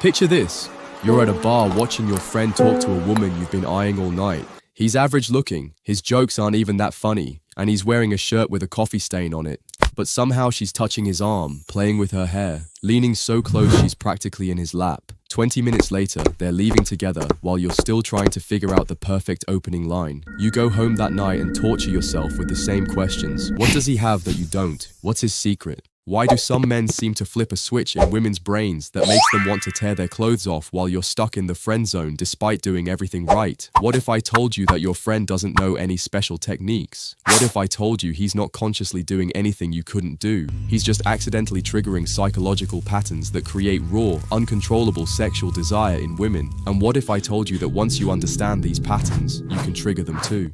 Picture this. You're at a bar watching your friend talk to a woman you've been eyeing all night. He's average looking, his jokes aren't even that funny, and he's wearing a shirt with a coffee stain on it. But somehow she's touching his arm, playing with her hair, leaning so close she's practically in his lap. 20 minutes later, they're leaving together while you're still trying to figure out the perfect opening line. You go home that night and torture yourself with the same questions. What does he have that you don't? What's his secret? Why do some men seem to flip a switch in women's brains that makes them want to tear their clothes off while you're stuck in the friend zone despite doing everything right? What if I told you that your friend doesn't know any special techniques? What if I told you he's not consciously doing anything you couldn't do? He's just accidentally triggering psychological patterns that create raw, uncontrollable sexual desire in women? And what if I told you that once you understand these patterns, you can trigger them too?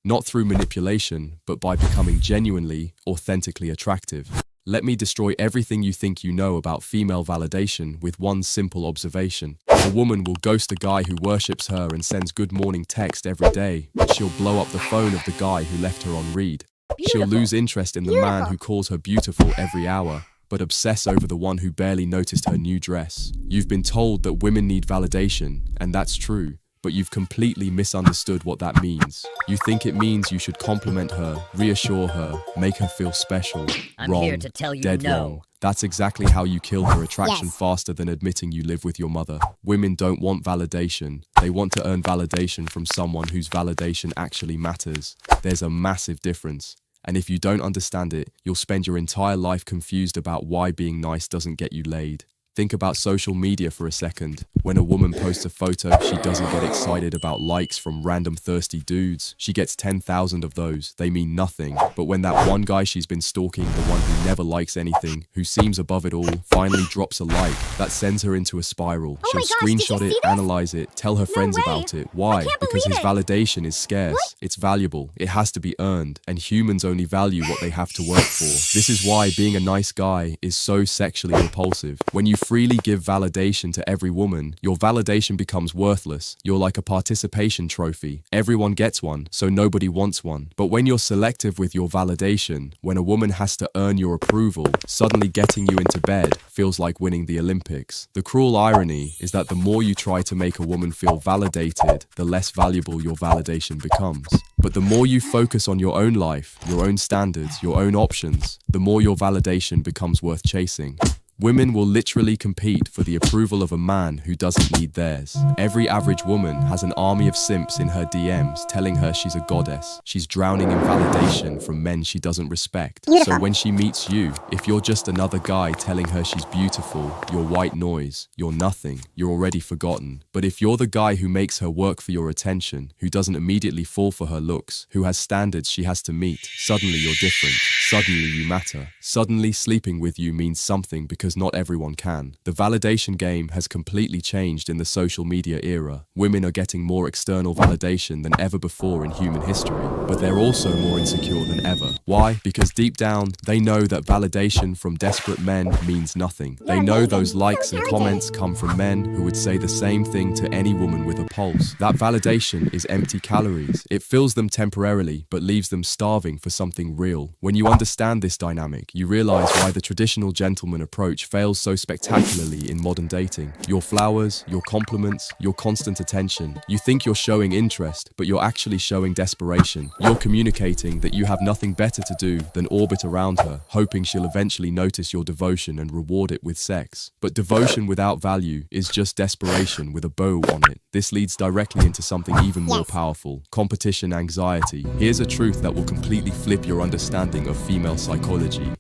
Not through manipulation, but by becoming genuinely, authentically attractive. Let me destroy everything you think you know about female validation with one simple observation. A woman will ghost a guy who worships her and sends good morning text every day, but she'll blow up the phone of the guy who left her on read. She'll lose interest in the man who calls her beautiful every hour, but obsess over the one who barely noticed her new dress. You've been told that women need validation, and that's true. But you've completely misunderstood what that means. You think it means you should compliment her, reassure her, make her feel special. I'm wrong, here to tell you dead no. wrong. That's exactly how you kill her attraction faster than admitting you live with your mother. Women don't want validation. They want to earn validation from someone whose validation actually matters. There's a massive difference. And if you don't understand it, you'll spend your entire life confused about why being nice doesn't get you laid. Think about social media for a second. When a woman posts a photo, she doesn't get excited about likes from random thirsty dudes. She gets 10,000 of those. They mean nothing. But when that one guy she's been stalking, the one who never likes anything, who seems above it all, finally drops a like, that sends her into a spiral. She'll screenshot it, analyze it, tell her friends about it. Why? Because his validation is scarce. It's valuable. It has to be earned. And humans only value what they have to work for. This is why being a nice guy is so sexually repulsive. When you freely give validation to every woman, your validation becomes worthless. You're like a participation trophy. Everyone gets one, so nobody wants one. But when you're selective with your validation, when a woman has to earn your approval, suddenly getting you into bed feels like winning the Olympics. The cruel irony is that the more you try to make a woman feel validated, the less valuable your validation becomes. But the more you focus on your own life, your own standards, your own options, the more your validation becomes worth chasing. Women will literally compete for the approval of a man who doesn't need theirs. Every average woman has an army of simps in her DMs telling her she's a goddess. She's drowning in validation from men she doesn't respect. So when she meets you, if you're just another guy telling her she's beautiful, you're white noise, you're nothing, you're already forgotten. But if you're the guy who makes her work for your attention, who doesn't immediately fall for her looks, who has standards she has to meet, suddenly you're different. Suddenly you matter. Suddenly sleeping with you means something because not everyone can. The validation game has completely changed in the social media era. Women are getting more external validation than ever before in human history, but they're also more insecure than ever. Why? Because deep down, they know that validation from desperate men means nothing. They know those likes and comments come from men who would say the same thing to any woman with a pulse. That validation is empty calories. It fills them temporarily, but leaves them starving for something real. When you understand this dynamic, you realize why the traditional gentleman approach fails so spectacularly in modern dating. Your flowers, your compliments, your constant attention. You think you're showing interest, but you're actually showing desperation. You're communicating that you have nothing better to do than orbit around her, hoping she'll eventually notice your devotion and reward it with sex. But devotion without value is just desperation with a bow on it. This leads directly into something even more powerful: competition anxiety. Here's a truth that will completely flip your understanding of female psychology.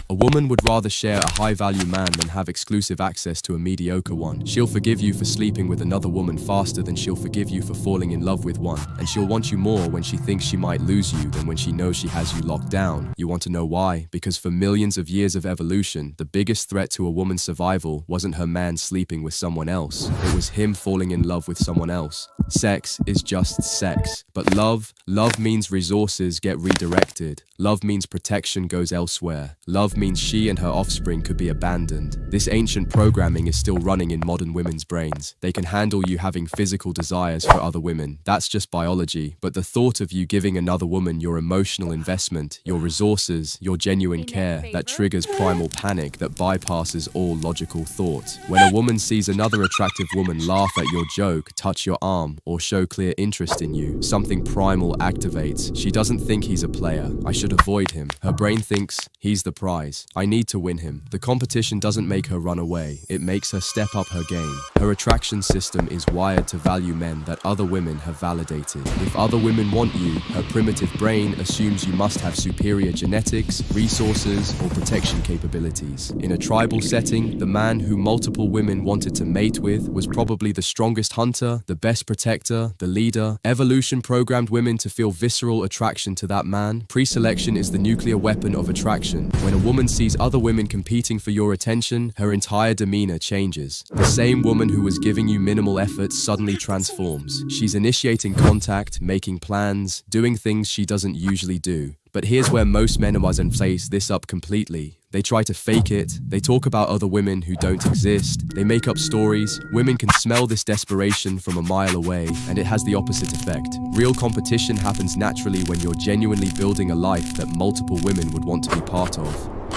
A woman would rather share a high-value man than have exclusive access to a mediocre one. She'll forgive you for sleeping with another woman faster than she'll forgive you for falling in love with one. And she'll want you more when she thinks she might lose you than when she knows she has you locked down. You want to know why? Because for millions of years of evolution, the biggest threat to a woman's survival wasn't her man sleeping with someone else. It was him falling in love with someone else. Sex is just sex. But love means resources get redirected. Love means protection goes elsewhere. Love means she and her offspring could be abandoned. This ancient programming is still running in modern women's brains. They can handle you having physical desires for other women. That's just biology. But the thought of you giving another woman your emotional investment, your resources, your genuine care, that triggers primal panic that bypasses all logical thought. When a woman sees another attractive woman laugh at your joke, touch your arm, or show clear interest in you, something primal activates. She doesn't think he's a player. I should avoid him. Her brain thinks, he's the prize. I need to win him. The competition doesn't make her run away. It makes her step up her game. Her attraction system is wired to value men that other women have validated. If other women want you, her primitive brain assumes you must have superior genetics, resources, or protection capabilities. In a tribal setting, the man who multiple women wanted to mate with was probably the strongest hunter, the best protector, the leader. Evolution programmed women to feel visceral attraction to that man. Pre-selection is the nuclear weapon of attraction. When a woman sees other women competing for your attention, her entire demeanor changes. The same woman who was giving you minimal effort suddenly transforms. She's initiating contact, making plans, doing things she doesn't usually do. But here's where most men must face this up completely. They try to fake it, they talk about other women who don't exist, they make up stories. Women can smell this desperation from a mile away, and it has the opposite effect. Real competition happens naturally when you're genuinely building a life that multiple women would want to be part of.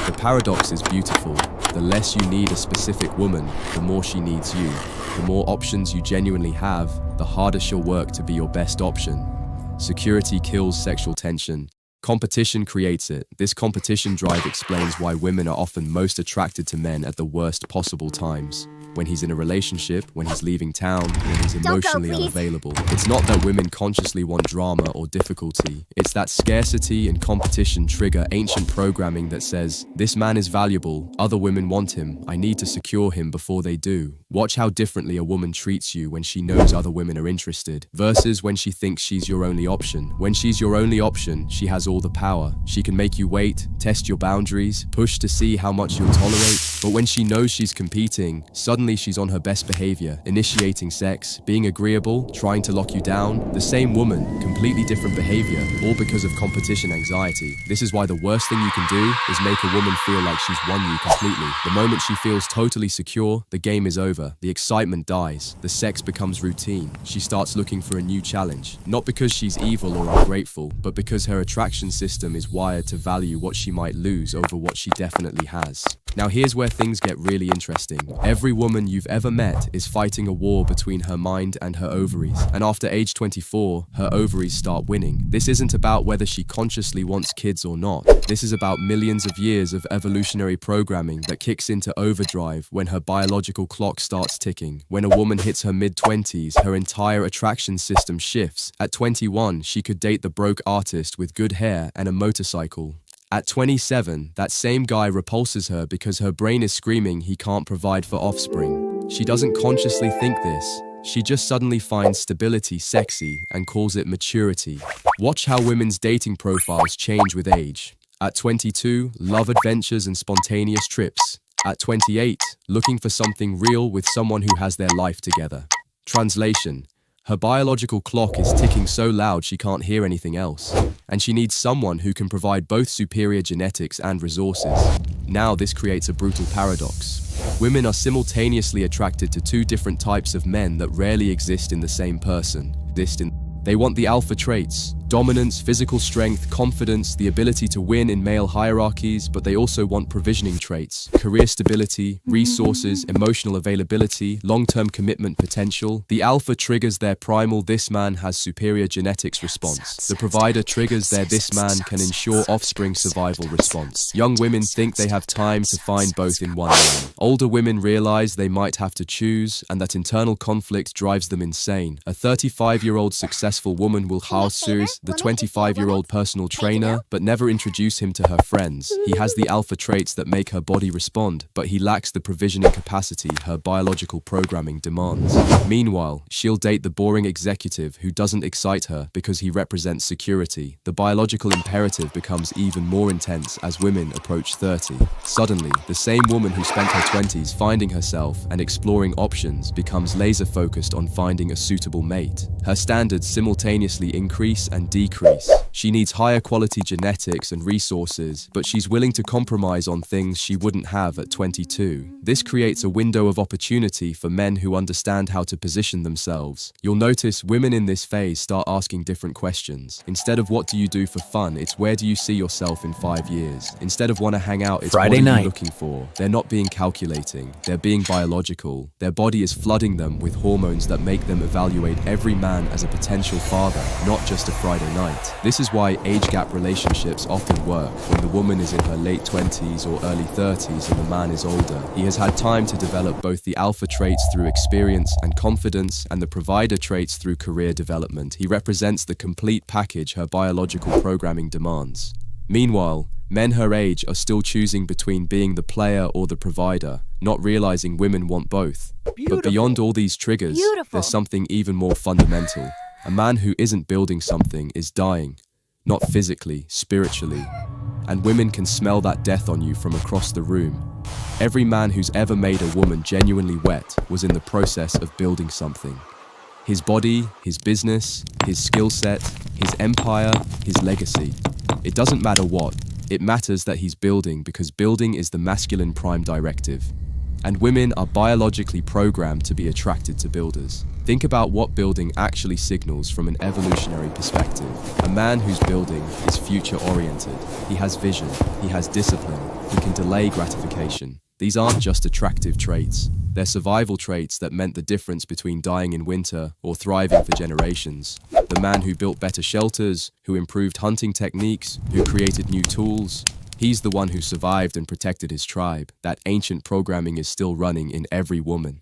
The paradox is beautiful. The less you need a specific woman, the more she needs you. The more options you genuinely have, the harder she'll work to be your best option. Security kills sexual tension. Competition creates it. This competition drive explains why women are often most attracted to men at the worst possible times. When he's in a relationship, when he's leaving town, when he's emotionally unavailable. It's not that women consciously want drama or difficulty. It's that scarcity and competition trigger ancient programming that says, this man is valuable, other women want him, I need to secure him before they do. Watch how differently a woman treats you when she knows other women are interested, versus when she thinks she's your only option. When she's your only option, she has all the power. She can make you wait, test your boundaries, push to see how much you'll tolerate. But when she knows she's competing, suddenly she's on her best behavior, initiating sex, being agreeable, trying to lock you down. The same woman, completely different behavior, all because of competition anxiety. This is why the worst thing you can do is make a woman feel like she's won you completely. The moment she feels totally secure, the game is over. The excitement dies. The sex becomes routine. She starts looking for a new challenge. Not because she's evil or ungrateful, but because her attraction system is wired to value what she might lose over what she definitely has. Now here's where things get really interesting. Every woman you've ever met is fighting a war between her mind and her ovaries. And after age 24, her ovaries start winning. This isn't about whether she consciously wants kids or not. This is about millions of years of evolutionary programming that kicks into overdrive when her biological clock starts ticking. When a woman hits her mid-20s, her entire attraction system shifts. At 21, she could date the broke artist with good hair and a motorcycle. At 27, that same guy repulses her because her brain is screaming he can't provide for offspring. She doesn't consciously think this. She just suddenly finds stability sexy and calls it maturity. Watch how women's dating profiles change with age. At 22, love adventures and spontaneous trips. At 28, looking for something real with someone who has their life together. Translation: her biological clock is ticking so loud she can't hear anything else, and she needs someone who can provide both superior genetics and resources. Now this creates a brutal paradox. Women are simultaneously attracted to two different types of men that rarely exist in the same person. They want the alpha traits: dominance, physical strength, confidence, the ability to win in male hierarchies, but they also want provisioning traits: career stability, resources, emotional availability, long-term commitment potential. The alpha triggers their primal "this man has superior genetics" response. The provider triggers their "this man can ensure offspring survival" response. Young women think they have time to find both in one man. Older women realize they might have to choose, and that internal conflict drives them insane. A 35-year-old successful woman will house series the 25-year-old personal trainer, but never introduce him to her friends. He has the alpha traits that make her body respond, but he lacks the provisioning capacity her biological programming demands. Meanwhile, she'll date the boring executive who doesn't excite her because he represents security. The biological imperative becomes even more intense as women approach 30. Suddenly, the same woman who spent her 20s finding herself and exploring options becomes laser-focused on finding a suitable mate. Her standards simultaneously increase and decrease. She needs higher quality genetics and resources, but she's willing to compromise on things she wouldn't have at 22. This creates a window of opportunity for men who understand how to position themselves. You'll notice women in this phase start asking different questions. Instead of what do you do for fun, it's where do you see yourself in 5 years? Instead of wanna hang out, it's Friday what are night. you looking for? They're not being calculating, they're being biological. Their body is flooding them with hormones that make them evaluate every man as a potential father, not just a Friday night. This is why age gap relationships often work when the woman is in her late 20s or early 30s and the man is older. He has had time to develop both the alpha traits through experience and confidence and the provider traits through career development. He represents the complete package her biological programming demands. Meanwhile, men her age are still choosing between being the player or the provider, not realizing women want both. But beyond all these triggers, there's something even more fundamental. A man who isn't building something is dying, not physically, spiritually. And women can smell that death on you from across the room. Every man who's ever made a woman genuinely wet was in the process of building something. His body, his business, his skill set, his empire, his legacy. It doesn't matter what, it matters that he's building because building is the masculine prime directive. And women are biologically programmed to be attracted to builders. Think about what building actually signals from an evolutionary perspective. A man who's building is future-oriented. He has vision, he has discipline, he can delay gratification. These aren't just attractive traits. They're survival traits that meant the difference between dying in winter or thriving for generations. The man who built better shelters, who improved hunting techniques, who created new tools, he's the one who survived and protected his tribe. That ancient programming is still running in every woman.